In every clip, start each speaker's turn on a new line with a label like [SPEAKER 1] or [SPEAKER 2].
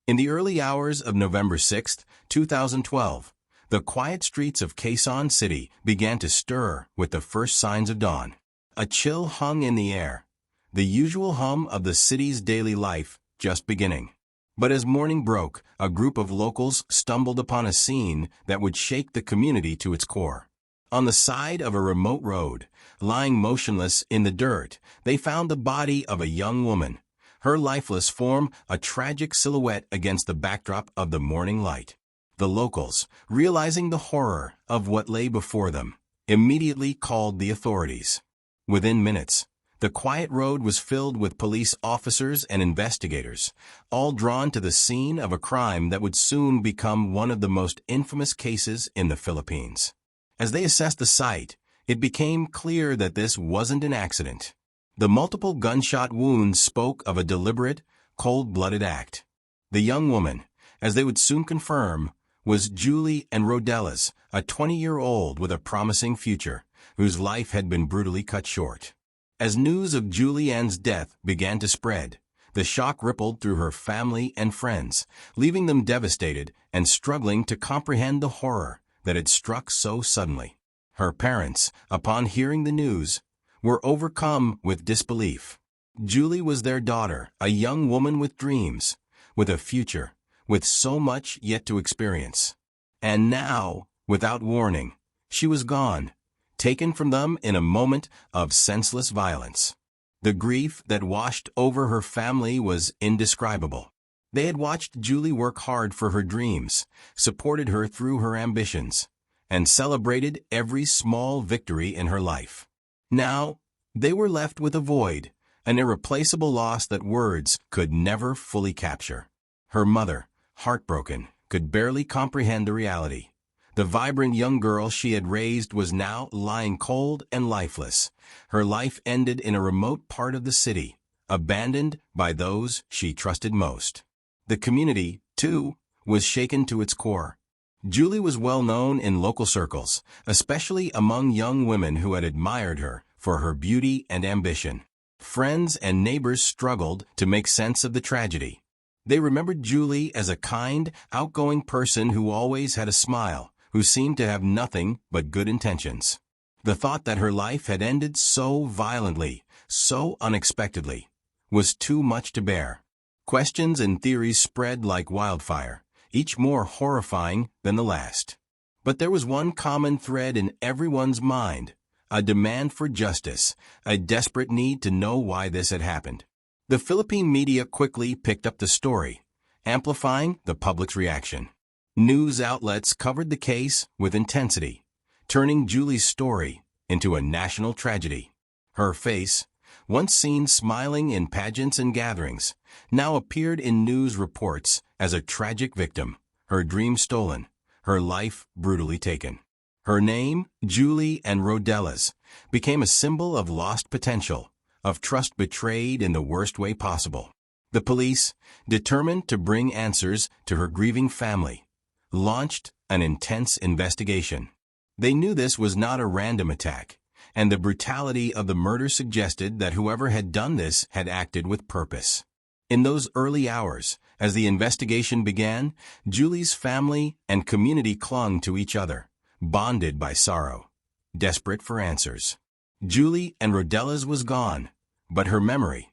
[SPEAKER 1] In the early hours of November 6, 2012, the quiet streets of Quezon City began to stir with the first signs of dawn. A chill hung in the air, the usual hum of the city's daily life just beginning. But as morning broke, a group of locals stumbled upon a scene that would shake the community to its core. On the side of a remote road, lying motionless in the dirt, they found the body of a young woman, her lifeless form a tragic silhouette against the backdrop of the morning light. The locals, realizing the horror of what lay before them, immediately called the authorities. Within minutes, the quiet road was filled with police officers and investigators, all drawn to the scene of a crime that would soon become one of the most infamous cases in the Philippines. As they assessed the site, it became clear that this wasn't an accident. The multiple gunshot wounds spoke of a deliberate, cold-blooded act. The young woman, as they would soon confirm, was Ann Rodelas, a 20-year-old with a promising future, whose life had been brutally cut short. As news of Ann's death began to spread, the shock rippled through her family and friends, leaving them devastated and struggling to comprehend the horror that had struck so suddenly. Her parents, upon hearing the news, were overcome with disbelief. Julie was their daughter, a young woman with dreams, with a future, with so much yet to experience. And now, without warning, she was gone, taken from them in a moment of senseless violence. The grief that washed over her family was indescribable. They had watched Julie work hard for her dreams, supported her through her ambitions, and celebrated every small victory in her life. Now, they were left with a void, an irreplaceable loss that words could never fully capture. Her mother, heartbroken, could barely comprehend the reality. The vibrant young girl she had raised was now lying cold and lifeless. Her life ended in a remote part of the city, abandoned by those she trusted most. The community, too, was shaken to its core. Julie was well known in local circles, especially among young women who had admired her for her beauty and ambition. Friends and neighbors struggled to make sense of the tragedy. They remembered Julie as a kind, outgoing person who always had a smile, who seemed to have nothing but good intentions. The thought that her life had ended so violently, so unexpectedly, was too much to bear. Questions and theories spread like wildfire, each more horrifying than the last. But there was one common thread in everyone's mind, a demand for justice, a desperate need to know why this had happened. The Philippine media quickly picked up the story, amplifying the public's reaction. News outlets covered the case with intensity, turning Julie's story into a national tragedy. Her face, once seen smiling in pageants and gatherings, now appeared in news reports as a tragic victim, her dreams stolen, her life brutally taken. Her name, Ann Rodelas, became a symbol of lost potential, of trust betrayed in the worst way possible. The police, determined to bring answers to her grieving family, launched an intense investigation. They knew this was not a random attack, and the brutality of the murder suggested that whoever had done this had acted with purpose. In those early hours, as the investigation began, Julie's family and community clung to each other, bonded by sorrow, desperate for answers. Ann Rodelas was gone, but her memory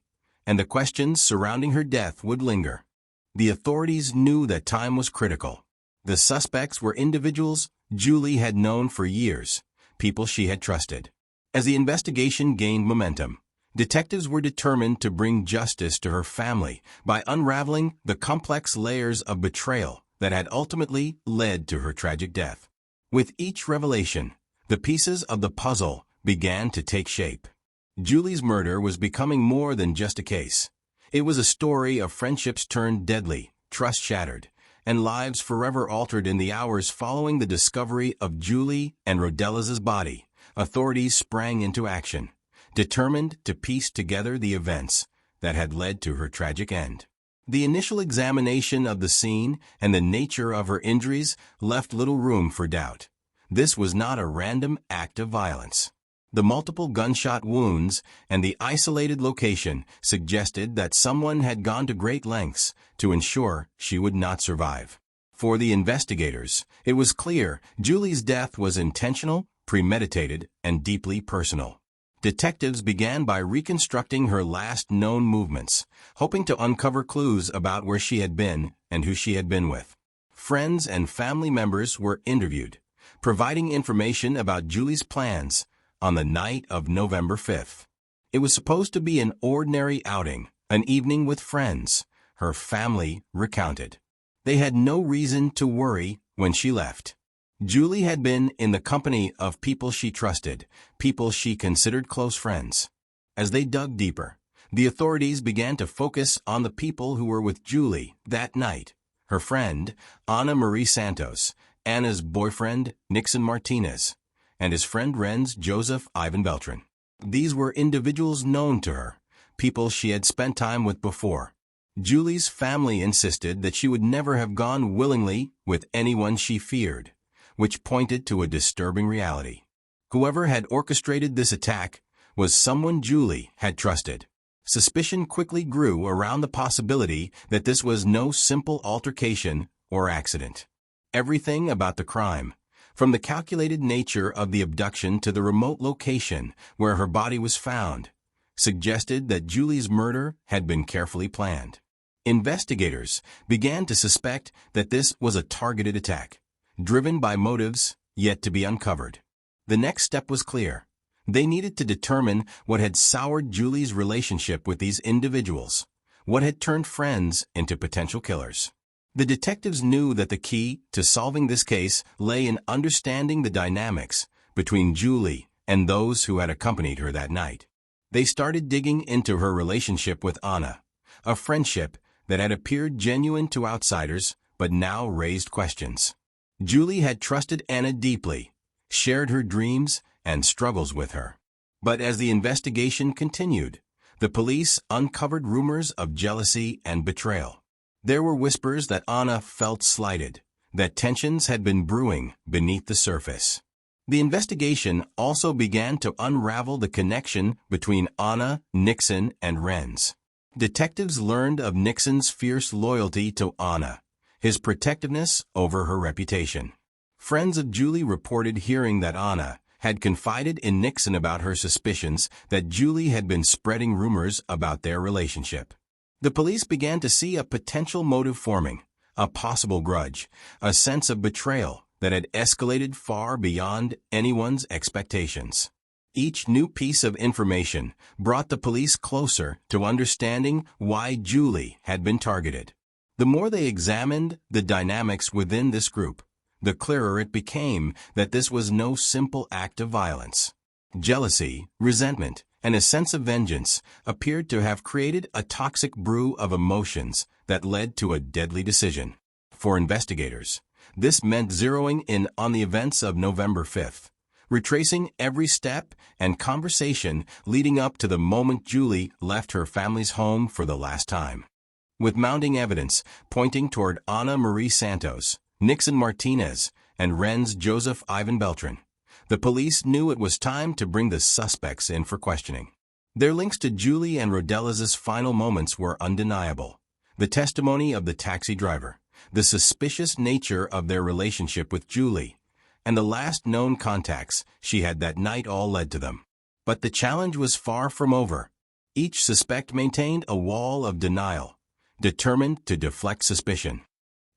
[SPEAKER 1] and the questions surrounding her death would linger. The authorities knew that time was critical. The suspects were individuals Julie had known for years, people she had trusted. As the investigation gained momentum, detectives were determined to bring justice to her family by unraveling the complex layers of betrayal that had ultimately led to her tragic death. With each revelation, the pieces of the puzzle began to take shape. Julie's murder was becoming more than just a case. It was a story of friendships turned deadly, trust shattered, and lives forever altered. In the hours following the discovery of Ann Rodelas' body, authorities sprang into action, determined to piece together the events that had led to her tragic end. The initial examination of the scene and the nature of her injuries left little room for doubt. This was not a random act of violence. The multiple gunshot wounds and the isolated location suggested that someone had gone to great lengths to ensure she would not survive. For the investigators, it was clear Julie's death was intentional, premeditated, and deeply personal. Detectives began by reconstructing her last known movements, hoping to uncover clues about where she had been and who she had been with. Friends and family members were interviewed, providing information about Julie's plans on the night of November 5th. It was supposed to be an ordinary outing, an evening with friends, her family recounted. They had no reason to worry when she left. Julie had been in the company of people she trusted, people she considered close friends. As they dug deeper, the authorities began to focus on the people who were with Julie that night. Her friend, Ana Marie Santos, Anna's boyfriend, Nixon Martinez, and his friend Renz Joseph Ivan Beltran. These were individuals known to her, people she had spent time with before. Julie's family insisted that she would never have gone willingly with anyone she feared, which pointed to a disturbing reality. Whoever had orchestrated this attack was someone Julie had trusted. Suspicion quickly grew around the possibility that this was no simple altercation or accident. Everything about the crime, from the calculated nature of the abduction to the remote location where her body was found, suggested that Julie's murder had been carefully planned. Investigators began to suspect that this was a targeted attack, driven by motives yet to be uncovered. The next step was clear. They needed to determine what had soured Julie's relationship with these individuals, what had turned friends into potential killers. The detectives knew that the key to solving this case lay in understanding the dynamics between Julie and those who had accompanied her that night. They started digging into her relationship with Anna, a friendship that had appeared genuine to outsiders but now raised questions. Julie had trusted Anna deeply, shared her dreams and struggles with her. But as the investigation continued, the police uncovered rumors of jealousy and betrayal. There were whispers that Anna felt slighted, that tensions had been brewing beneath the surface. The investigation also began to unravel the connection between Anna, Nixon, and Renz. Detectives learned of Nixon's fierce loyalty to Anna, his protectiveness over her reputation. Friends of Julie reported hearing that Anna had confided in Nixon about her suspicions that Julie had been spreading rumors about their relationship. The police began to see a potential motive forming, a possible grudge, a sense of betrayal that had escalated far beyond anyone's expectations. Each new piece of information brought the police closer to understanding why Julie had been targeted. The more they examined the dynamics within this group, the clearer it became that this was no simple act of violence. Jealousy, resentment, and a sense of vengeance appeared to have created a toxic brew of emotions that led to a deadly decision. For investigators, this meant zeroing in on the events of November 5th, retracing every step and conversation leading up to the moment Julie left her family's home for the last time. With mounting evidence pointing toward Ana Marie Santos, Nixon Martinez, and Renz Joseph Ivan Beltran, the police knew it was time to bring the suspects in for questioning. Their links to Julie and Rodelas' final moments were undeniable. The testimony of the taxi driver, the suspicious nature of their relationship with Julie, and the last known contacts she had that night all led to them. But the challenge was far from over. Each suspect maintained a wall of denial, determined to deflect suspicion.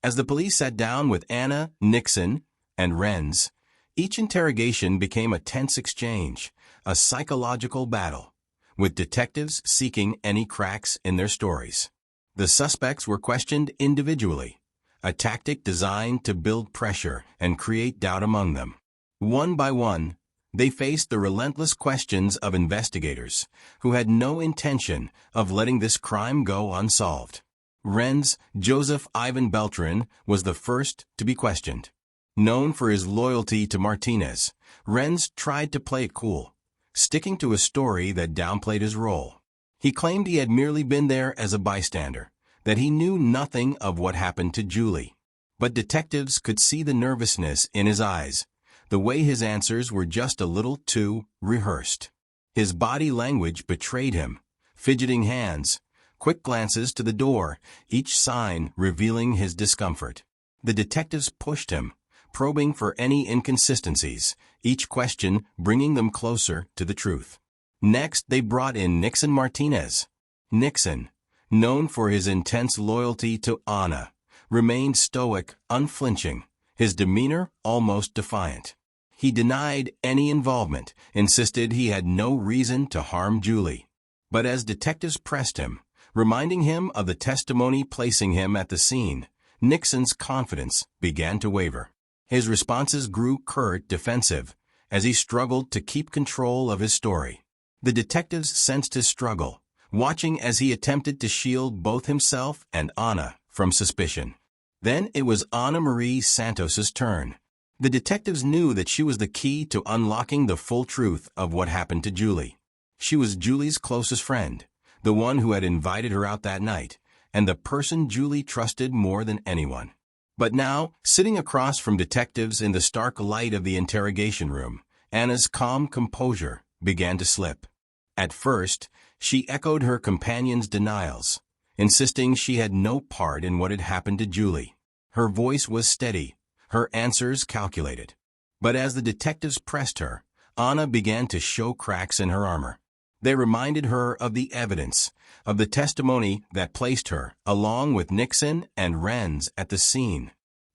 [SPEAKER 1] As the police sat down with Anna, Nixon, and Renz, each interrogation became a tense exchange, a psychological battle, with detectives seeking any cracks in their stories. The suspects were questioned individually, a tactic designed to build pressure and create doubt among them. One by one, they faced the relentless questions of investigators who had no intention of letting this crime go unsolved. Renz Joseph Ivan Beltran was the first to be questioned. Known for his loyalty to Martinez, Renz tried to play it cool, sticking to a story that downplayed his role. He claimed he had merely been there as a bystander, that he knew nothing of what happened to Julie. But detectives could see the nervousness in his eyes, the way his answers were just a little too rehearsed. His body language betrayed him, fidgeting hands, quick glances to the door, each sign revealing his discomfort. The detectives pushed him, probing for any inconsistencies, each question bringing them closer to the truth. Next, they brought in Nixon Martinez. Nixon, known for his intense loyalty to Anna, remained stoic, unflinching, his demeanor almost defiant. He denied any involvement, insisted he had no reason to harm Julie. But as detectives pressed him, reminding him of the testimony placing him at the scene, Nixon's confidence began to waver. His responses grew curt, defensive, as he struggled to keep control of his story. The detectives sensed his struggle, watching as he attempted to shield both himself and Anna from suspicion. Then it was Ana Marie Santos's turn. The detectives knew that she was the key to unlocking the full truth of what happened to Julie. She was Julie's closest friend, the one who had invited her out that night, and the person Julie trusted more than anyone. But now, sitting across from detectives in the stark light of the interrogation room, Anna's calm composure began to slip. At first, she echoed her companion's denials, insisting she had no part in what had happened to Julie. Her voice was steady, her answers calculated. But as the detectives pressed her, Anna began to show cracks in her armor. They reminded her of the evidence, of the testimony that placed her, along with Nixon and Renz, at the scene.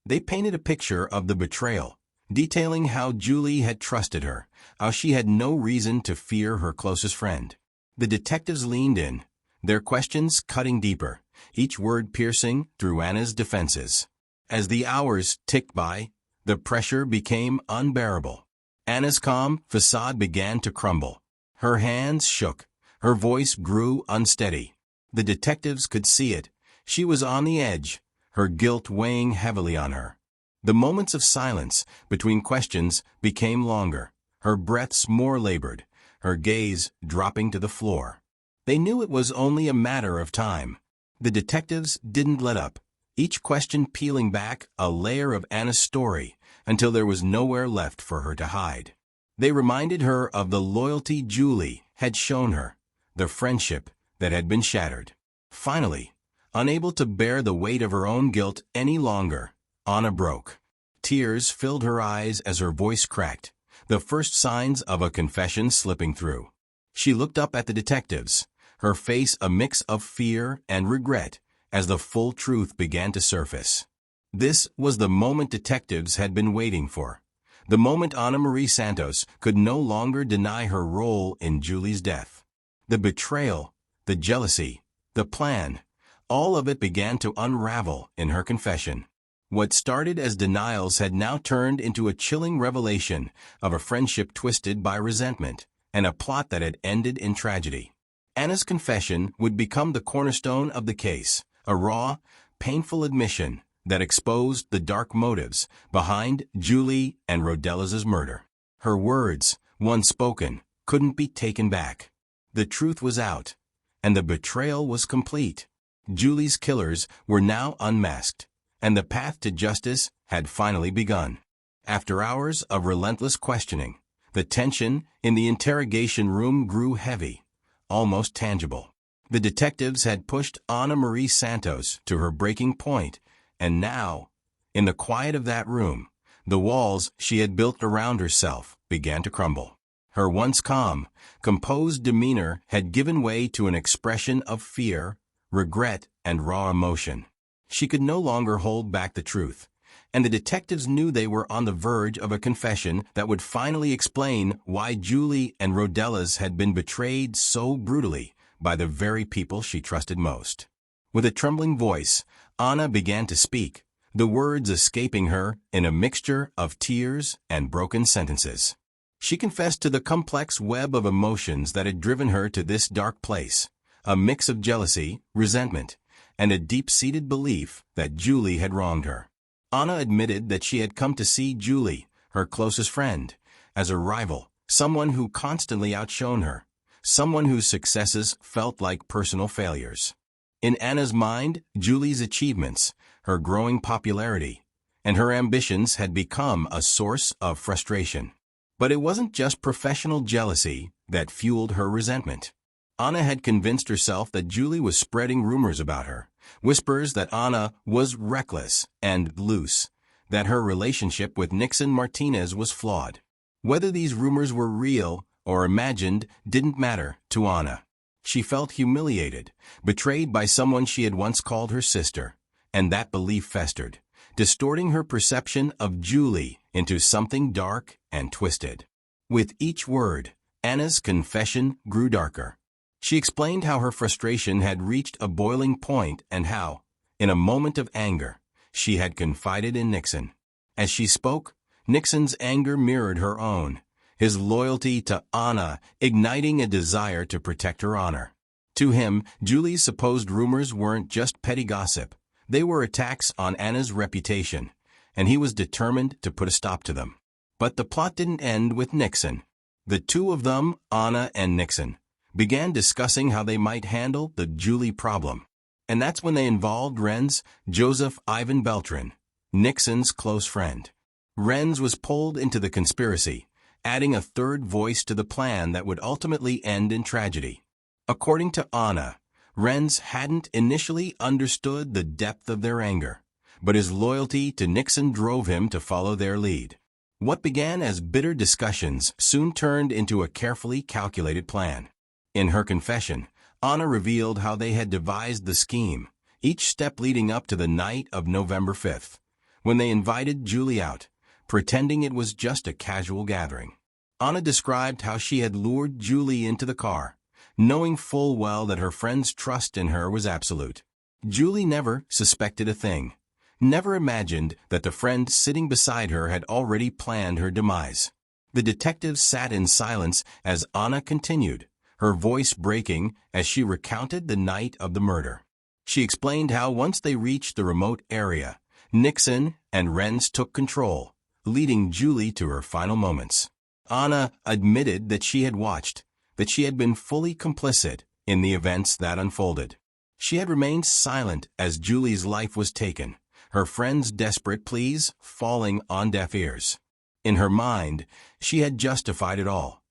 [SPEAKER 1] They painted a picture of the betrayal, detailing how Julie had trusted her, how she had no reason to fear her closest friend. The detectives leaned in, their questions cutting deeper, each word piercing through Anna's defenses. As the hours ticked by, the pressure became unbearable. Anna's calm facade began to crumble. Her hands shook. Her voice grew unsteady. The detectives could see it. She was on the edge, her guilt weighing heavily on her. The moments of silence between questions became longer, her breaths more labored, her gaze dropping to the floor. They knew it was only a matter of time. The detectives didn't let up, each question peeling back a layer of Anna's story until there was nowhere left for her to hide. They reminded her of the loyalty Julie had shown her, the friendship that had been shattered. Finally, unable to bear the weight of her own guilt any longer, Anna broke. Tears filled her eyes as her voice cracked, the first signs of a confession slipping through. She looked up at the detectives, her face a mix of fear and regret as the full truth began to surface. This was the moment detectives had been waiting for. The moment Ana Marie Santos could no longer deny her role in Julie's death. The betrayal, the jealousy, the plan, all of it began to unravel in her confession. What started as denials had now turned into a chilling revelation of a friendship twisted by resentment, and a plot that had ended in tragedy. Anna's confession would become the cornerstone of the case, a raw, painful admission that exposed the dark motives behind Julie and Rodelas' murder. Her words, once spoken, couldn't be taken back. The truth was out, and the betrayal was complete. Julie's killers were now unmasked, and the path to justice had finally begun. After hours of relentless questioning, the tension in the interrogation room grew heavy, almost tangible. The detectives had pushed Ana Marie Santos to her breaking point, and now, in the quiet of that room, the walls she had built around herself began to crumble. Her once calm, composed demeanor had given way to an expression of fear, regret, and raw emotion. She could no longer hold back the truth, and the detectives knew they were on the verge of a confession that would finally explain why Julie and Rodelas had been betrayed so brutally by the very people she trusted most. With a trembling voice, Anna began to speak, the words escaping her in a mixture of tears and broken sentences. She confessed to the complex web of emotions that had driven her to this dark place, a mix of jealousy, resentment, and a deep-seated belief that Julie had wronged her. Anna admitted that she had come to see Julie, her closest friend, as a rival, someone who constantly outshone her, someone whose successes felt like personal failures. In Anna's mind, Julie's achievements, her growing popularity, and her ambitions had become a source of frustration. But it wasn't just professional jealousy that fueled her resentment. Anna had convinced herself that Julie was spreading rumors about her, whispers that Anna was reckless and loose, that her relationship with Nixon Martinez was flawed. Whether these rumors were real or imagined didn't matter to Anna. She felt humiliated, betrayed by someone she had once called her sister, and that belief festered, distorting her perception of Julie into something dark and twisted. With each word, Anna's confession grew darker. She explained how her frustration had reached a boiling point and how, in a moment of anger, she had confided in Nixon. As she spoke, Nixon's anger mirrored her own, his loyalty to Anna igniting a desire to protect her honor. To him, Julie's supposed rumors weren't just petty gossip. They were attacks on Anna's reputation, and he was determined to put a stop to them. But the plot didn't end with Nixon. The two of them, Anna and Nixon, began discussing how they might handle the Julie problem. And that's when they involved Renz Joseph Ivan Beltran, Nixon's close friend. Renz was pulled into the conspiracy, adding a third voice to the plan that would ultimately end in tragedy. According to Anna, Renz hadn't initially understood the depth of their anger, but his loyalty to Nixon drove him to follow their lead. What began as bitter discussions soon turned into a carefully calculated plan. In her confession, Anna revealed how they had devised the scheme, each step leading up to the night of November 5th, when they invited Julie out, pretending it was just a casual gathering. Anna described how she had lured Julie into the car, knowing full well that her friend's trust in her was absolute. Julie never suspected a thing, never imagined that the friend sitting beside her had already planned her demise. The detectives sat in silence as Anna continued, her voice breaking as she recounted the night of the murder. She explained how once they reached the remote area, Nixon and Renz took control, leading Julie to her final moments. Anna admitted that she had watched, that she had been fully complicit in the events that unfolded. She had remained silent as Julie's life was taken, her friend's desperate pleas falling on deaf ears. In her mind, she had justified it all,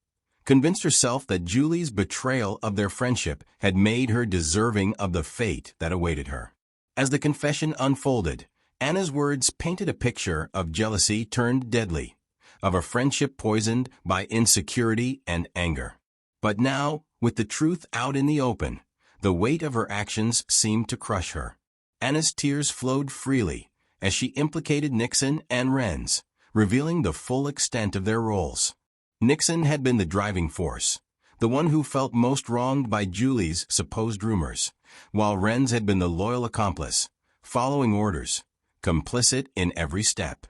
[SPEAKER 1] convinced herself that Julie's betrayal of their friendship had made her deserving of the fate that awaited her. As the confession unfolded, Anna's words painted a picture of jealousy turned deadly, of a friendship poisoned by insecurity and anger. But now, with the truth out in the open, the weight of her actions seemed to crush her. Anna's tears flowed freely as she implicated Nixon and Renz, revealing the full extent of their roles. Nixon had been the driving force, the one who felt most wronged by Julie's supposed rumors, while Renz had been the loyal accomplice, following orders, complicit in every step.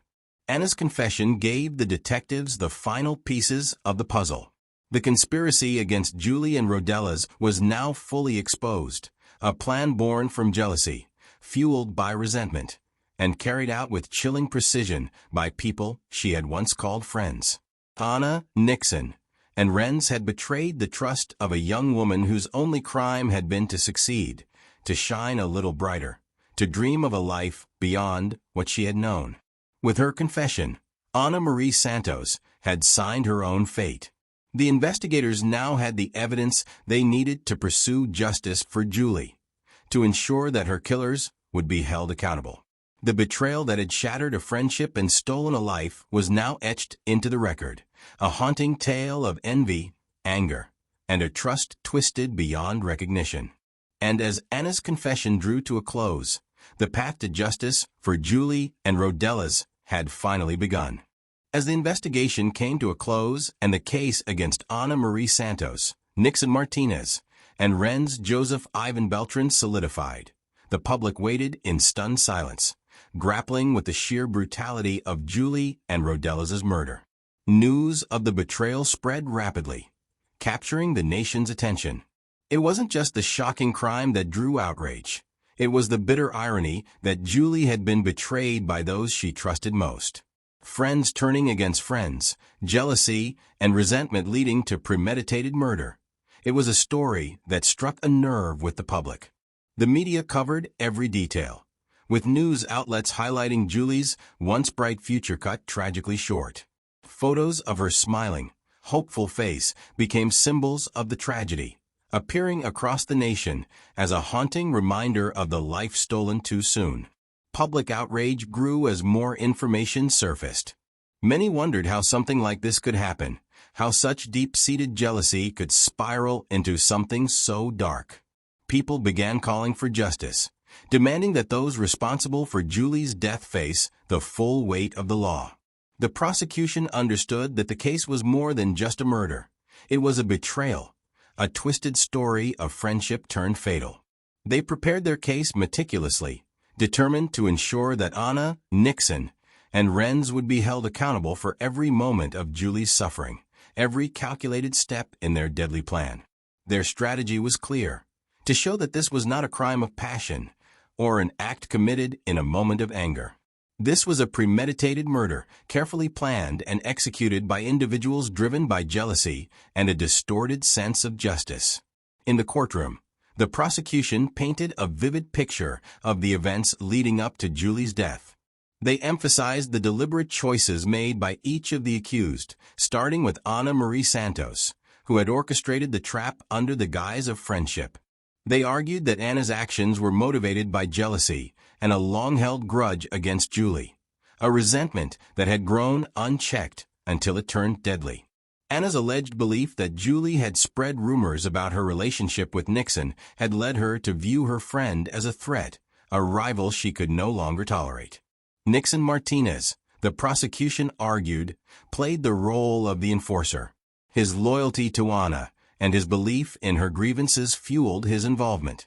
[SPEAKER 1] Anna's confession gave the detectives the final pieces of the puzzle. The conspiracy against Julie and Rodelas was now fully exposed, a plan born from jealousy, fueled by resentment, and carried out with chilling precision by people she had once called friends. Anna, Nixon, and Renz had betrayed the trust of a young woman whose only crime had been to succeed, to shine a little brighter, to dream of a life beyond what she had known. With her confession, Ana Marie Santos had signed her own fate. The investigators now had the evidence they needed to pursue justice for Julie, to ensure that her killers would be held accountable. The betrayal that had shattered a friendship and stolen a life was now etched into the record, a haunting tale of envy, anger, and a trust twisted beyond recognition. And as Anna's confession drew to a close, the path to justice for Julie and Rodelas had finally begun. As the investigation came to a close and the case against Ana Marie Santos, Nixon Martinez, and Renz Joseph Ivan Beltran solidified, the public waited in stunned silence, grappling with the sheer brutality of Julie and Rodelas' murder. News of the betrayal spread rapidly, capturing the nation's attention. It wasn't just the shocking crime that drew outrage. It was the bitter irony that Julie had been betrayed by those she trusted most. Friends turning against friends, jealousy and resentment leading to premeditated murder. It was a story that struck a nerve with the public. The media covered every detail, with news outlets highlighting Julie's once bright future cut tragically short. Photos of her smiling, hopeful face became symbols of the tragedy, appearing across the nation as a haunting reminder of the life stolen too soon. Public outrage grew as more information surfaced. Many wondered how something like this could happen, how such deep-seated jealousy could spiral into something so dark. People began calling for justice, demanding that those responsible for Julie's death face the full weight of the law. The prosecution understood that the case was more than just a murder. It was a betrayal, a twisted story of friendship turned fatal. They prepared their case meticulously, determined to ensure that Anna, Nixon, and Renz would be held accountable for every moment of Julie's suffering, every calculated step in their deadly plan. Their strategy was clear: to show that this was not a crime of passion or an act committed in a moment of anger. This was a premeditated murder, carefully planned and executed by individuals driven by jealousy and a distorted sense of justice. In the courtroom, the prosecution painted a vivid picture of the events leading up to Julie's death. They emphasized the deliberate choices made by each of the accused, starting with Ana Marie Santos, who had orchestrated the trap under the guise of friendship. They argued that Anna's actions were motivated by jealousy and a long-held grudge against Julie, a resentment that had grown unchecked until it turned deadly. Anna's alleged belief that Julie had spread rumors about her relationship with Nixon had led her to view her friend as a threat, a rival she could no longer tolerate. Nixon Martinez, the prosecution argued, played the role of the enforcer. His loyalty to Anna and his belief in her grievances fueled his involvement,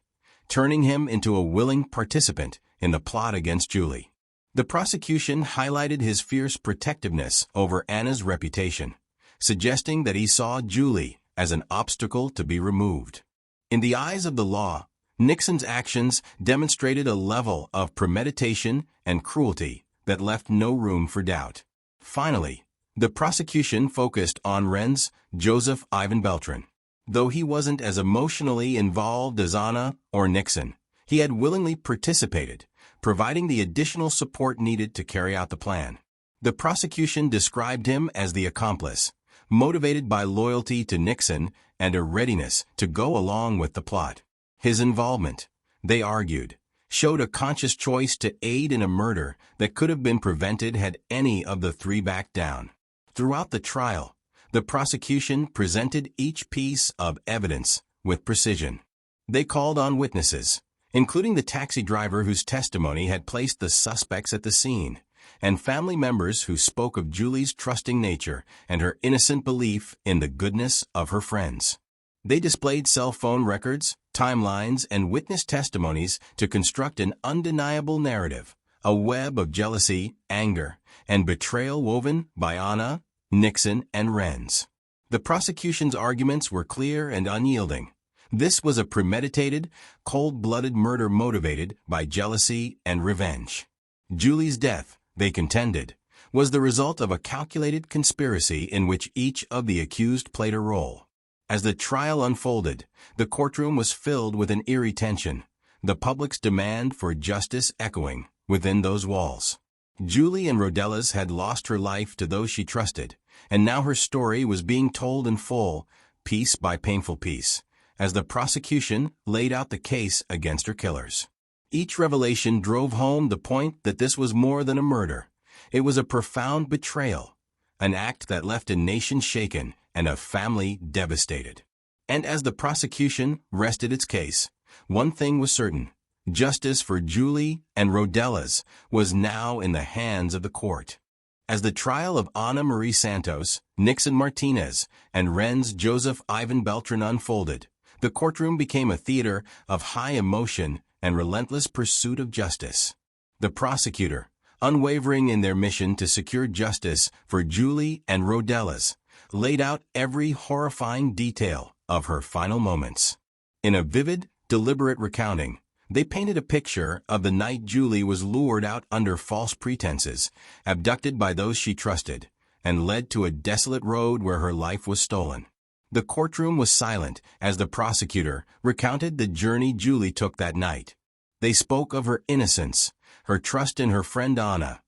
[SPEAKER 1] turning him into a willing participant in the plot against Julie. The prosecution highlighted his fierce protectiveness over Anna's reputation, suggesting that he saw Julie as an obstacle to be removed. In the eyes of the law, Nixon's actions demonstrated a level of premeditation and cruelty that left no room for doubt. Finally, the prosecution focused on Renz Joseph Ivan Beltran. Though he wasn't as emotionally involved as Anna or Nixon, he had willingly participated, providing the additional support needed to carry out the plan. The prosecution described him as the accomplice, motivated by loyalty to Nixon and a readiness to go along with the plot. His involvement, they argued, showed a conscious choice to aid in a murder that could have been prevented had any of the three backed down. Throughout the trial, the prosecution presented each piece of evidence with precision. They called on witnesses, including the taxi driver whose testimony had placed the suspects at the scene, and family members who spoke of Julie's trusting nature and her innocent belief in the goodness of her friends. They displayed cell phone records, timelines, and witness testimonies to construct an undeniable narrative, a web of jealousy, anger, and betrayal woven by Anna, Nixon, and Renz. The prosecution's arguments were clear and unyielding. This was a premeditated, cold-blooded murder motivated by jealousy and revenge. Julie's death, they contended, was the result of a calculated conspiracy in which each of the accused played a role. As the trial unfolded, the courtroom was filled with an eerie tension, the public's demand for justice echoing within those walls. Julie Ann Rodelas had lost her life to those she trusted, and now her story was being told in full, piece by painful piece, as the prosecution laid out the case against her killers. Each revelation drove home the point that this was more than a murder. It was a profound betrayal, an act that left a nation shaken and a family devastated. And as the prosecution rested its case, one thing was certain: justice for Julie Ann Rodelas was now in the hands of the court. As the trial of Ana Marie Santos, Nixon Martinez, and Renz Joseph Ivan Beltran unfolded, the courtroom became a theater of high emotion and relentless pursuit of justice. The prosecutor, unwavering in their mission to secure justice for Julie Ann Rodelas, laid out every horrifying detail of her final moments. In a vivid, deliberate recounting, they painted a picture of the night Julie was lured out under false pretenses, abducted by those she trusted, and led to a desolate road where her life was stolen. The courtroom was silent as the prosecutor recounted the journey Julie took that night. They spoke of her innocence, her trust in her friend Anna,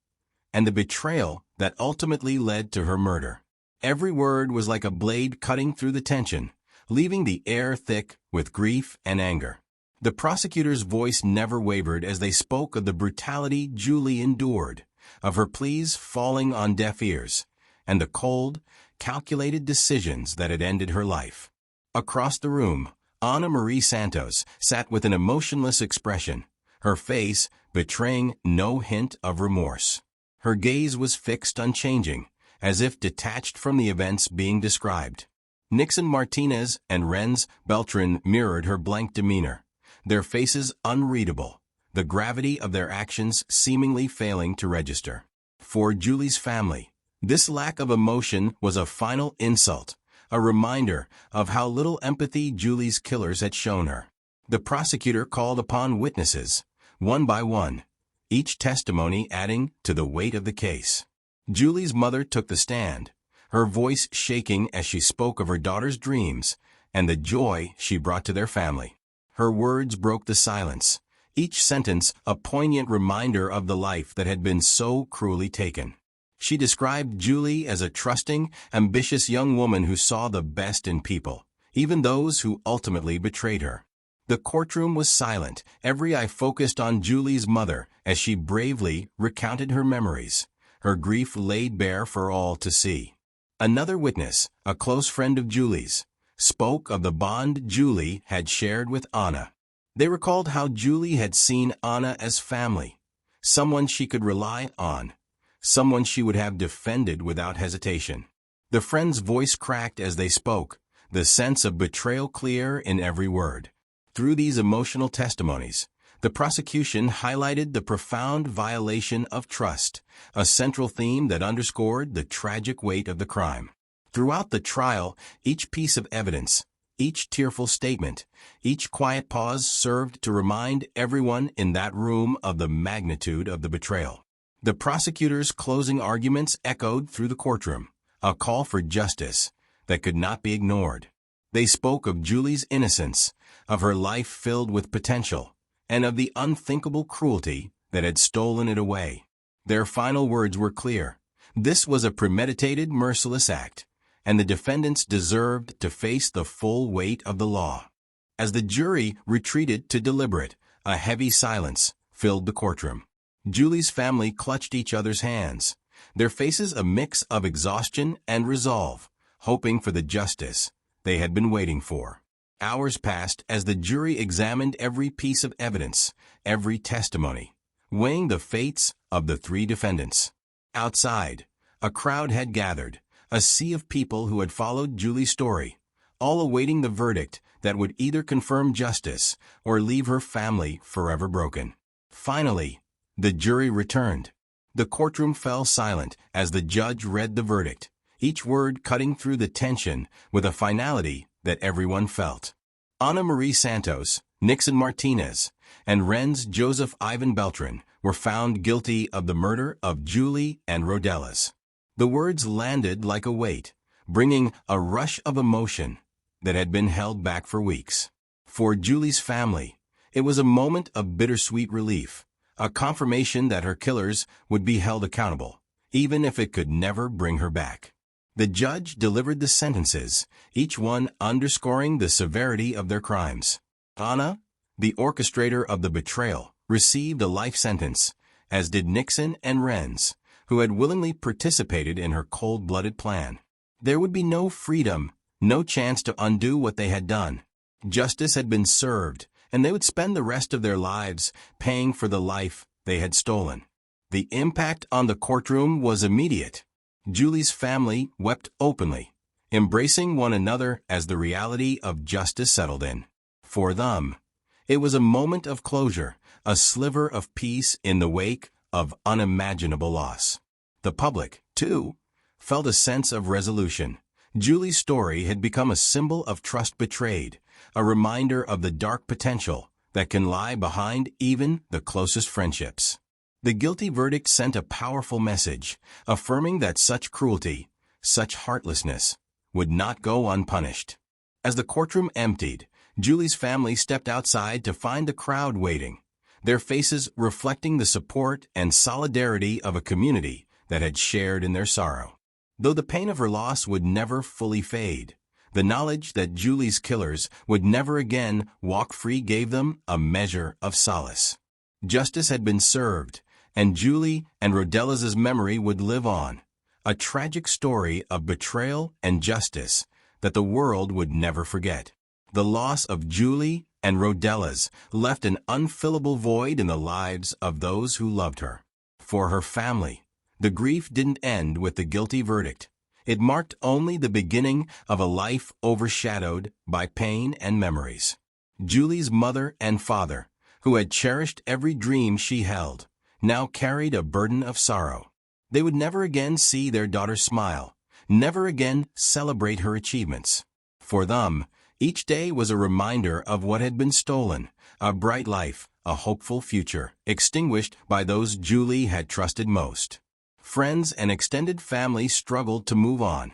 [SPEAKER 1] and the betrayal that ultimately led to her murder. Every word was like a blade cutting through the tension, leaving the air thick with grief and anger. The prosecutor's voice never wavered as they spoke of the brutality Julie endured, of her pleas falling on deaf ears, and the cold, calculated decisions that had ended her life. Across the room, Ana Marie Santos sat with an emotionless expression, her face betraying no hint of remorse. Her gaze was fixed, unchanging, as if detached from the events being described. Nixon Martinez and Renz Beltran mirrored her blank demeanor, their faces unreadable, the gravity of their actions seemingly failing to register. For Julie's family, this lack of emotion was a final insult, a reminder of how little empathy Julie's killers had shown her. The prosecutor called upon witnesses, one by one, each testimony adding to the weight of the case. Julie's mother took the stand, her voice shaking as she spoke of her daughter's dreams and the joy she brought to their family. Her words broke the silence, each sentence a poignant reminder of the life that had been so cruelly taken. She described Julie as a trusting, ambitious young woman who saw the best in people, even those who ultimately betrayed her. The courtroom was silent, every eye focused on Julie's mother as she bravely recounted her memories, her grief laid bare for all to see. Another witness, a close friend of Julie's, spoke of the bond Julie had shared with Anna. They recalled how Julie had seen Anna as family, someone she could rely on, someone she would have defended without hesitation. The friend's voice cracked as they spoke, the sense of betrayal clear in every word. Through these emotional testimonies, the prosecution highlighted the profound violation of trust, a central theme that underscored the tragic weight of the crime. Throughout the trial, each piece of evidence, each tearful statement, each quiet pause served to remind everyone in that room of the magnitude of the betrayal. The prosecutor's closing arguments echoed through the courtroom, a call for justice that could not be ignored. They spoke of Julie's innocence, of her life filled with potential, and of the unthinkable cruelty that had stolen it away. Their final words were clear. This was a premeditated, merciless act, and the defendants deserved to face the full weight of the law. As the jury retreated to deliberate, a heavy silence filled the courtroom. Julie's family clutched each other's hands, their faces a mix of exhaustion and resolve, hoping for the justice they had been waiting for. Hours passed as the jury examined every piece of evidence, every testimony, weighing the fates of the three defendants. Outside, a crowd had gathered, a sea of people who had followed Julie's story, all awaiting the verdict that would either confirm justice or leave her family forever broken. Finally, the jury returned. The courtroom fell silent as the judge read the verdict, each word cutting through the tension with a finality that everyone felt. Ana Marie Santos, Nixon Martinez, and Renz Joseph Ivan Beltran were found guilty of the murder of Julie Ann Rodelas. The words landed like a weight, bringing a rush of emotion that had been held back for weeks. For Julie's family, it was a moment of bittersweet relief, a confirmation that her killers would be held accountable, even if it could never bring her back. The judge delivered the sentences, each one underscoring the severity of their crimes. Anna, the orchestrator of the betrayal, received a life sentence, as did Nixon and Renz, who had willingly participated in her cold-blooded plan. There would be no freedom, no chance to undo what they had done. Justice had been served, and they would spend the rest of their lives paying for the life they had stolen. The impact on the courtroom was immediate. Julie's family wept openly, embracing one another as the reality of justice settled in. For them, it was a moment of closure, a sliver of peace in the wake of unimaginable loss. The public, too, felt a sense of resolution. Julie's story had become a symbol of trust betrayed, a reminder of the dark potential that can lie behind even the closest friendships. The guilty verdict sent a powerful message, affirming that such cruelty, such heartlessness, would not go unpunished. As the courtroom emptied, Julie's family stepped outside to find the crowd waiting, their faces reflecting the support and solidarity of a community that had shared in their sorrow. Though the pain of her loss would never fully fade, the knowledge that Julie's killers would never again walk free gave them a measure of solace. Justice had been served, and Julie and Rodelas' memory would live on, a tragic story of betrayal and justice that the world would never forget. The loss of Julie and Rodelas left an unfillable void in the lives of those who loved her. For her family, the grief didn't end with the guilty verdict. It marked only the beginning of a life overshadowed by pain and memories. Julie's mother and father, who had cherished every dream she held, now carried a burden of sorrow. They would never again see their daughter smile, never again celebrate her achievements. For them, each day was a reminder of what had been stolen, a bright life, a hopeful future, extinguished by those Julie had trusted most. Friends and extended family struggled to move on,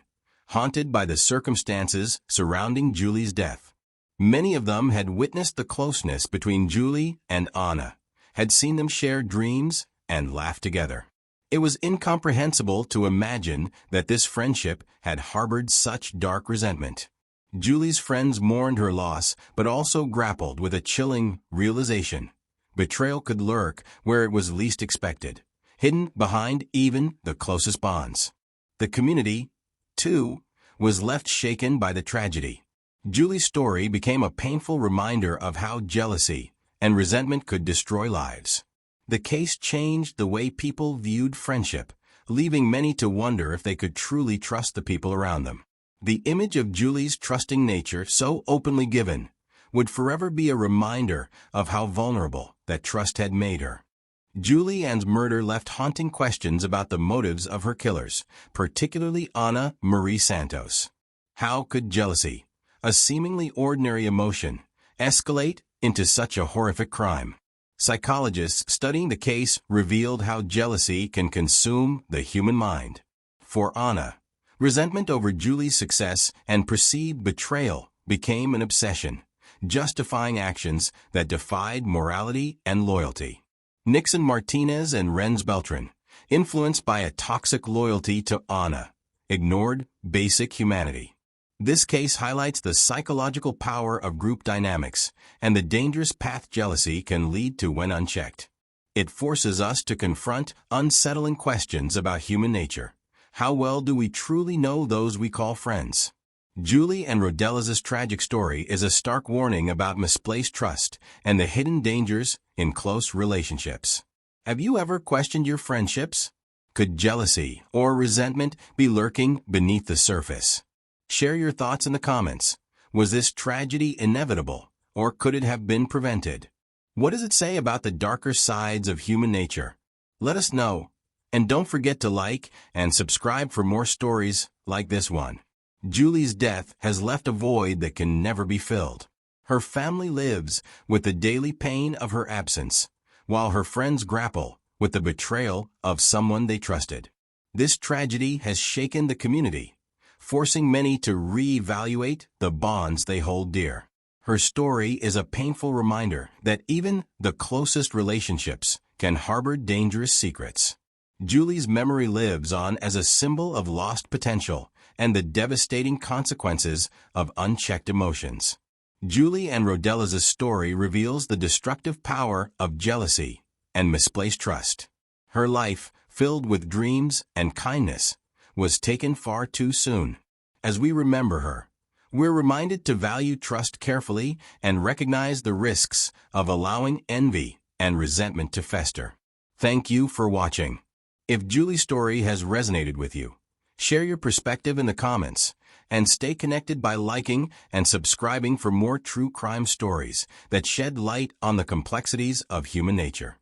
[SPEAKER 1] haunted by the circumstances surrounding Julie's death. Many of them had witnessed the closeness between Julie and Anna, had seen them share dreams and laugh together. It was incomprehensible to imagine that this friendship had harbored such dark resentment. Julie's friends mourned her loss, but also grappled with a chilling realization. Betrayal could lurk where it was least expected, hidden behind even the closest bonds. The community, too, was left shaken by the tragedy. Julie's story became a painful reminder of how jealousy and resentment could destroy lives. The case changed the way people viewed friendship, leaving many to wonder if they could truly trust the people around them. The image of Julie's trusting nature, so openly given, would forever be a reminder of how vulnerable that trust had made her. Julie Ann's murder left haunting questions about the motives of her killers, particularly Ana Marie Santos. How could jealousy, a seemingly ordinary emotion, escalate into such a horrific crime? Psychologists studying the case revealed how jealousy can consume the human mind. For Ana, resentment over Julie's success and perceived betrayal became an obsession, justifying actions that defied morality and loyalty. Nixon Martinez and Renz Beltran, influenced by a toxic loyalty to Ana, ignored basic humanity. This case highlights the psychological power of group dynamics and the dangerous path jealousy can lead to when unchecked. It forces us to confront unsettling questions about human nature. How well do we truly know those we call friends? Julie and Rodelas' tragic story is a stark warning about misplaced trust and the hidden dangers in close relationships. Have you ever questioned your friendships? Could jealousy or resentment be lurking beneath the surface? Share your thoughts in the comments. Was this tragedy inevitable, or could it have been prevented? What does it say about the darker sides of human nature? Let us know. And don't forget to like and subscribe for more stories like this one. Julie's death has left a void that can never be filled. Her family lives with the daily pain of her absence, while her friends grapple with the betrayal of someone they trusted. This tragedy has shaken the community, forcing many to reevaluate the bonds they hold dear. Her story is a painful reminder that even the closest relationships can harbor dangerous secrets. Julie's memory lives on as a symbol of lost potential and the devastating consequences of unchecked emotions. Julie Ann Rodelas' story reveals the destructive power of jealousy and misplaced trust. Her life, filled with dreams and kindness, was taken far too soon. As we remember her, we're reminded to value trust carefully and recognize the risks of allowing envy and resentment to fester. Thank you for watching. If Julie's story has resonated with you, share your perspective in the comments, and stay connected by liking and subscribing for more true crime stories that shed light on the complexities of human nature.